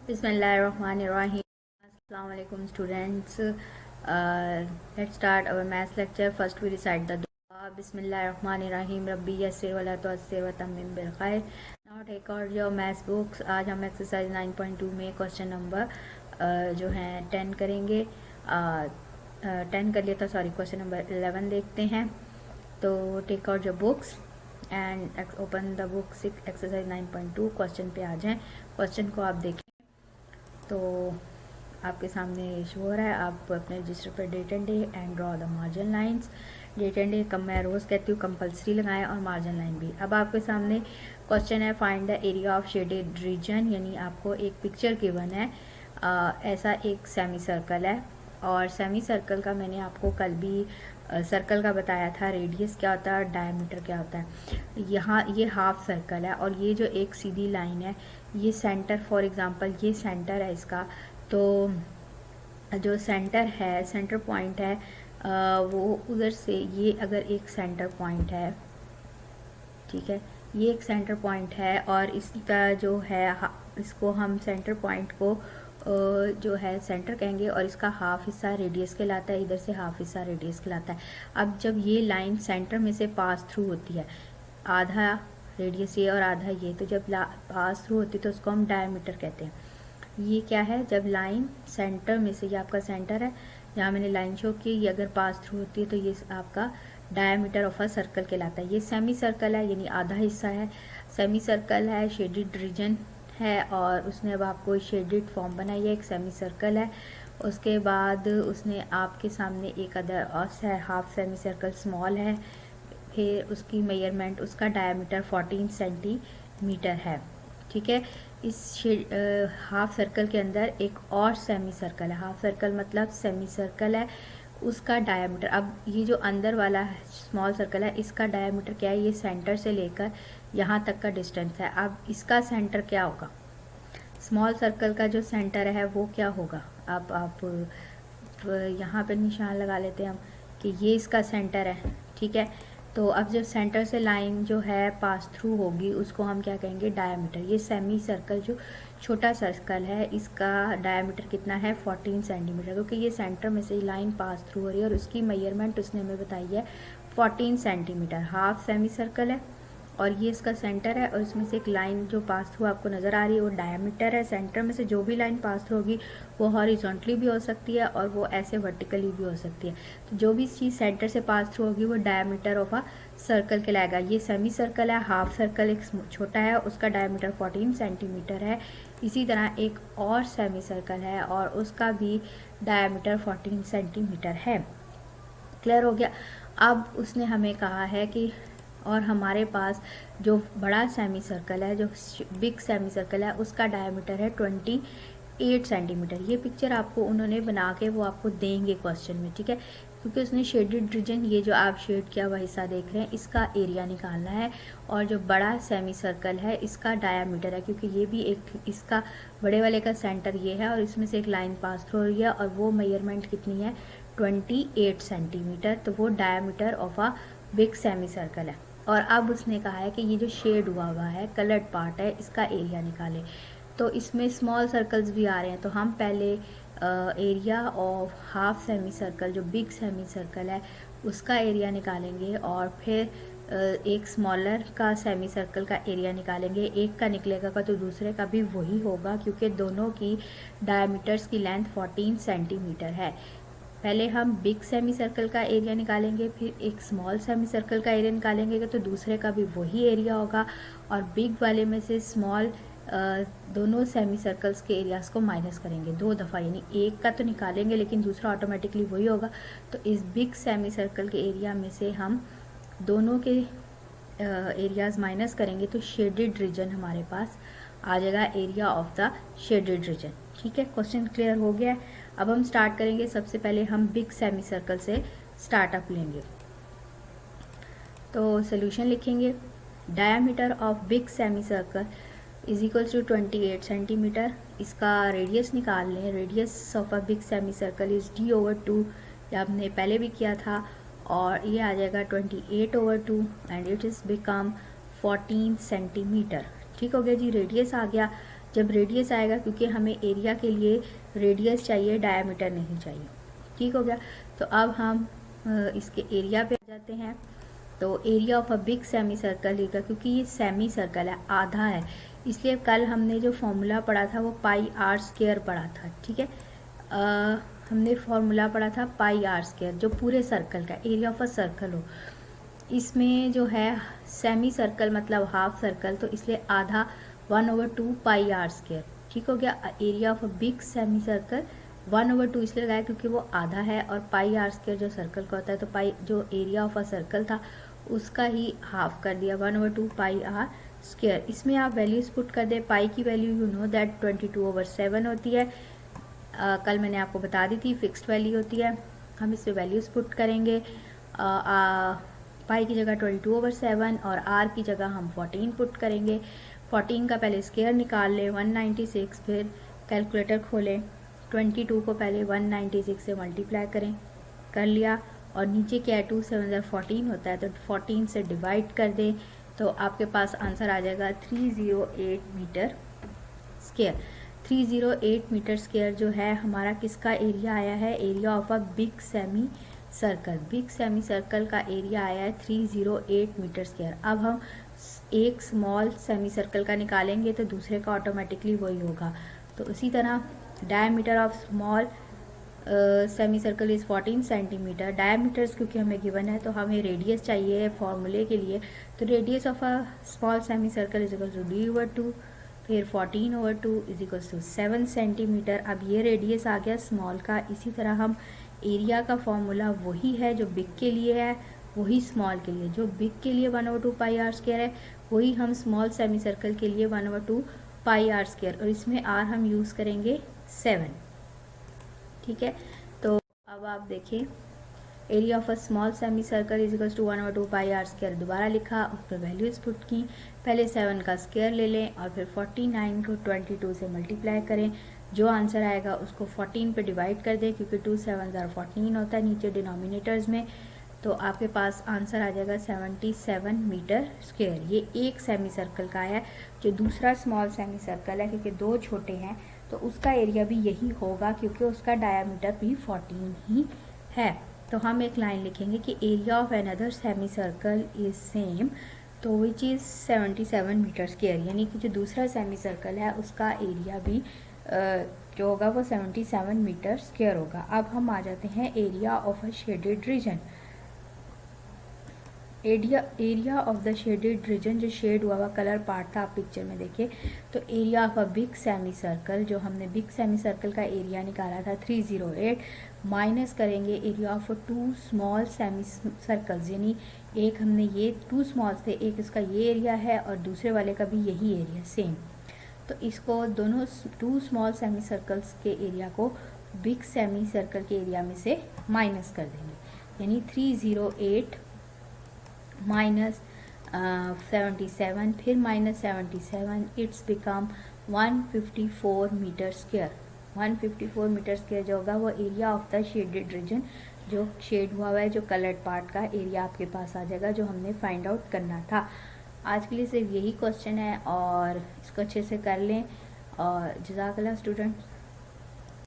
Bismillahirrahmanirrahim. Assalamu alaikum students. Let's start our math lecture. First we recite the dua. Bismillahirrahmanirrahim. Rabbi yassir wa la tu'assir wa tammim bil khair. Now take out your math books. आज हम exercise 9.2 में question number जो है 10 करेंगे. 10 कर लिया था, sorry question number 11 देखते हैं. तो take out your books and open the book exercise 9.2. Question पे आ जाएं. क्वेश्चन को आप देखें तो आपके सामने शो हो रहा है. आप अपने रजिस्टर पर date and day and draw the margin lines. Date and day मैं रोज़ कहती हूँ कंपलसरी लगाएं और मार्जिन लाइन भी. अब आपके सामने क्वेश्चन है find the area of shaded region, यानी आपको एक पिक्चर गिवन है. ऐसा एक सेमी सर्कल है और सेमी सर्कल का मैंने आपको कल भी सर्कल का बताया था. रेडियस क्या होता है, डायमीटर क्या होता है. यहाँ ये हाफ सर्कल है और ये जो एक सीधी लाइन है ये सेंटर, फॉर एग्जांपल ये सेंटर है इसका. तो जो सेंटर है, सेंटर पॉइंट है वो उधर से, ये अगर एक सेंटर पॉइंट है, ठीक है, ये एक सेंटर पॉइंट है और इसका जो है इसको हम सेंटर पॉइंट को जो है सेंटर कहेंगे और इसका हाफ हिस्सा रेडियस कहलाता है, इधर से हाफ हिस्सा रेडियस कहलाता है. अब जब ये लाइन सेंटर में से पास थ्रू होती है, आधा रेडियस ये और आधा ये, तो जब पास थ्रू होती है तो उसको हम डायमीटर कहते हैं. ये क्या है, जब लाइन सेंटर में से, ये आपका सेंटर है जहाँ मैंने लाइन शो की, ये अगर पास थ्रू होती है तो ये आपका डायमीटर ऑफ अ सर्कल कहलाता है. ये सेमी सर्कल है यानी आधा हिस्सा है. सेमी सर्कल है, शेडेड रीजन है और उसने अब आपको शेडेड फॉर्म बनाई है. एक सेमी सर्कल है, उसके बाद उसने आपके सामने एक अदर और हाफ सेमी सर्कल स्मॉल है. फिर उसकी मेजरमेंट, उसका डायमीटर 14 सेंटीमीटर है. ठीक है. इस हाफ सर्कल के अंदर एक और सेमी सर्कल है. हाफ सर्कल मतलब सेमी सर्कल है, उसका डायमीटर, अब ये जो अंदर वाला स्मॉल सर्कल है इसका डायमीटर क्या है, ये सेंटर से लेकर यहाँ तक का डिस्टेंस है. अब इसका सेंटर क्या होगा, स्मॉल सर्कल का जो सेंटर है वो क्या होगा. अब आप यहाँ पर निशान लगा लेते हैं हम कि ये इसका सेंटर है. ठीक है. तो अब जब सेंटर से लाइन जो है पास थ्रू होगी उसको हम क्या कहेंगे, डायमीटर. ये सेमी सर्कल जो छोटा सर्कल है इसका डायमीटर कितना है, 14 सेंटीमीटर, क्योंकि ये सेंटर में से लाइन पास थ्रू हो रही है और उसकी मेजरमेंट उसने हमें बताई है 14 सेंटीमीटर. हाफ सेमी सर्कल है और ये इसका सेंटर है और इसमें से एक लाइन जो पास थ्रू आपको नज़र आ रही है वो डायमीटर है. सेंटर में से जो भी लाइन पास थ्रू होगी वो हॉरिजॉन्टली भी हो सकती है और वो ऐसे वर्टिकली भी हो सकती है. तो जो भी चीज़ सेंटर से पास थ्रू होगी वो डायमीटर ऑफ अ सर्कल कहलाएगा. ये सेमी सर्कल है, हाफ सर्कल एक छोटा है, उसका डायमीटर 14 सेंटीमीटर है. इसी तरह एक और सेमी सर्कल है और उसका भी डायमीटर 14 सेंटीमीटर है. क्लियर हो गया. अब उसने हमें कहा है कि और हमारे पास जो बड़ा सेमी सर्कल है, जो बिग सेमी सर्कल है, उसका डायमीटर है 28 सेंटीमीटर. ये पिक्चर आपको उन्होंने बना के वो आपको देंगे क्वेश्चन में. ठीक है. क्योंकि उसने शेडेड रीजन, ये जो आप शेड किया हुआ हिस्सा देख रहे हैं, इसका एरिया निकालना है और जो बड़ा सेमी सर्कल है इसका डायमीटर है, क्योंकि ये भी एक, इसका बड़े वाले का सेंटर ये है और इसमें से एक लाइन पास थ्रू हो रही है और वो मेजरमेंट कितनी है, 28 सेंटीमीटर. तो वो diameter of a big semi circle है. और अब उसने कहा है कि ये जो शेड हुआ है, कलर्ड पार्ट है, इसका एरिया निकालें. तो इसमें स्मॉल सर्कल्स भी आ रहे हैं, तो हम पहले area of half semi circle, जो बिग सेमी सर्कल है, उसका एरिया निकालेंगे और फिर एक स्मॉलर का सेमी सर्कल का एरिया निकालेंगे. एक का निकलेगा तो दूसरे का भी वही होगा, क्योंकि दोनों की डायमीटर्स की लेंथ 14 सेंटीमीटर है. पहले हम बिग सेमी सर्कल का एरिया निकालेंगे, फिर एक स्मॉल सेमी सर्कल का एरिया निकालेंगे तो दूसरे का भी वही एरिया होगा. और बिग वाले में से स्मॉल दोनों सेमी सर्कल्स के एरियाज़ को माइनस करेंगे 2 दफ़ा, यानी एक का तो निकालेंगे लेकिन दूसरा ऑटोमेटिकली वही होगा. तो इस बिग सेमी सर्कल के एरिया में से हम दोनों के एरियाज़ माइनस करेंगे तो शेडेड रीजन हमारे पास आ जाएगा, area of the shaded reason. ठीक है. क्वेश्चन क्लियर हो गया. अब हम स्टार्ट करेंगे. सबसे पहले हम बिग सेमी सर्कल से स्टार्टअप लेंगे. तो सोल्यूशन लिखेंगे. Diameter of big semi circle is equals to 28 centimetre. इसका रेडियस निकाल लें. Radius of a big semi circle is d/2, ये आपने पहले भी किया था, और ये आ जाएगा 28/2 and it is become 14 centimetre. ठीक हो गया जी. रेडियस आ गया. जब रेडियस आएगा, क्योंकि हमें एरिया के लिए रेडियस चाहिए, डायमीटर नहीं चाहिए। ठीक हो गया। तो अब हम इसके एरिया पे आ जाते हैं। तो area of a big semi circle लेगा, क्योंकि ये सेमी सर्कल है, आधा है, इसलिए कल हमने जो फॉर्मूला पढ़ा था वो पाई आर स्क्वायर पढ़ा था। ठीक है, हमने फॉर्मूला पढ़ा था पाई आर स्क्वायर, जो पूरे सर्कल का एरिया ऑफ अ सर्कल हो। इसमें जो है सेमी सर्कल मतलब हाफ सर्कल, तो इसलिए आधा 1/2 पाई आर स्क्वायर। ठीक हो गया। Area of a big semi circle 1/2 इसलिए लगाया क्योंकि वो आधा है, और पाई आर स्क्वायर जो सर्कल का होता है, तो पाई जो एरिया ऑफ अ सर्कल था उसका ही हाफ कर दिया, 1/2 पाई आर स्क्वायर। इसमें आप वैल्यूज पुट कर दे। पाई की वैल्यू यू नो दैट 22/7 होती है। कल मैंने आपको बता दी थी, फिक्स्ड वैल्यू होती है। हम इसमें वैल्यूज पुट करेंगे। पाई की जगह 22/7 और आर की जगह हम 14 पुट करेंगे। 14 का पहले स्क्वायर निकाल लें 196, फिर कैलकुलेटर खोलें, 22 को पहले 196 से मल्टीप्लाई करें, कर लिया, और नीचे क्या है 2 7 14 होता है, तो 14 से डिवाइड कर दें, तो आपके पास आंसर आ जाएगा 308 मीटर स्क्वायर। 308 मीटर स्क्वायर जो है हमारा किसका एरिया आया है, area of a big semi circle. Big semi circle का एरिया आया है 308 मीटर स्क्वायर। अब हम एक स्मॉल सेमी सर्कल का निकालेंगे तो दूसरे का ऑटोमेटिकली वही होगा। तो उसी तरह diameter of small semi circle is 14 centimetre. Diameters क्योंकि हमें गिवन है, तो हमें रेडियस चाहिए फॉर्मूले के लिए, तो radius of a small semi circle is equal to d/2, फिर 14/2 इज इक्वल टू 7 सेंटीमीटर। अब ये रेडियस आ गया स्मॉल का। इसी तरह हम एरिया का फॉर्मूला वही है जो बिग के लिए है, वही स्मॉल के लिए। जो बिग के लिए 1/2 पाई आर स्क्वायर है, वही हम स्मॉल सेमी सर्कल के लिए 1/2 पाई आर स्क्वायर, और इसमें आर हम यूज़ करेंगे 7। ठीक है, तो अब आप देखिए area of a small semi circle is equal to 1/2 pi r square दोबारा लिखा, उस पर वैल्यूज पुट की। पहले 7 का स्क्वायर ले लें और फिर 49 को 22 से मल्टीप्लाई करें। जो आंसर आएगा उसको 14 पे डिवाइड कर दें, क्योंकि 2 7 14 होता है नीचे डिनोमिनेटर्स में, तो आपके पास आंसर आ जाएगा 77 मीटर स्क्वायर। ये एक सेमी सर्कल का है। जो दूसरा स्मॉल सेमी सर्कल है, क्योंकि दो छोटे हैं, तो उसका एरिया भी यही होगा, क्योंकि उसका डायमीटर भी 14 ही है। तो हम एक लाइन लिखेंगे कि area of another semi circle is same, तो विच इज़ 77 मीटर स्क्वायर, यानी कि जो दूसरा सेमी सर्कल है उसका एरिया भी जो होगा वो 77 मीटर स्क्वायर होगा। अब हम आ जाते हैं area of a shaded region. Area of the shaded region, जो शेड हुआ हुआ कलर पार्ट था, आप पिक्चर में देखिए। तो area of a big semi circle, जो हमने बिग सेमी सर्कल का एरिया निकाला था 308, माइनस करेंगे area of 2 small semi circles, यानी एक हमने ये 2 स्मॉल थे, एक इसका ये एरिया है और दूसरे वाले का भी यही एरिया सेम। तो इसको दोनों 2 स्मॉल सेमी सर्कल्स के एरिया को बिग सेमी सर्कल के एरिया में से माइनस कर देंगे, यानी 308 माइनस 77, फिर minus 77, it's become 154 metre square. 154 metre square जो होगा वो area of the shaded region, जो शेड हुआ है, जो कलर्ड पार्ट का एरिया आपके पास आ जाएगा, जो हमने फाइंड आउट करना था। आज के लिए सिर्फ यही क्वेश्चन है और इसको अच्छे से कर लें, और जज़ाकल्लाह स्टूडेंट्स।